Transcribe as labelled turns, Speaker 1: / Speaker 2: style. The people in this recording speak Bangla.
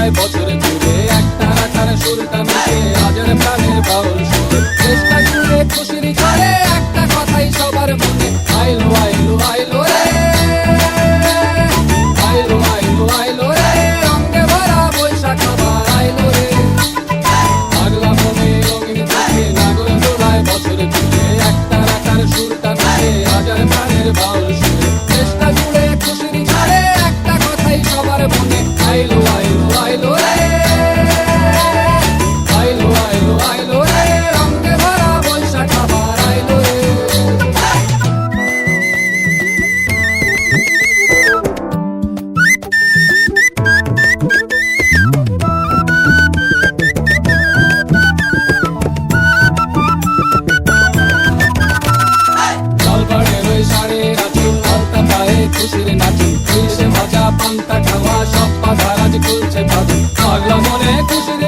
Speaker 1: দোলায় বছর জুড়ে একটা রাখার সুরটা মিশে আজের প্রাণের বাউল সুরে চেষ্টা জুড়ে খুশির ঝড়ে একটা কথাই সবার মনে আইলো আইলো আইলো রে আইলো আইলো আইলো রে রঙে ভরা বৈশাখ আবার আইলো রে পাগলা মনে রঙিন চোখে নাগর দোলায় বছর জুড়ে একটা রাখার সুরটা মিশে আজের প্রাণের বাউল সুরে চেষ্টা জুড়ে খুশির ঝড়ে একটা কথাই সবার মনে আইলো আইলো আইলো রে আইলো আইলো আইলো রে রঙে ভরা বৈশাখ আবার আইলো রে জলপাড়ের ওই সাড়ে রাখি আলতা পায়ে খুশির নাচি ইলিশে ভাজা পান্তা খাওয়া সব পাধারাজ খুলছে ভাজু পাগলা মনে খুশির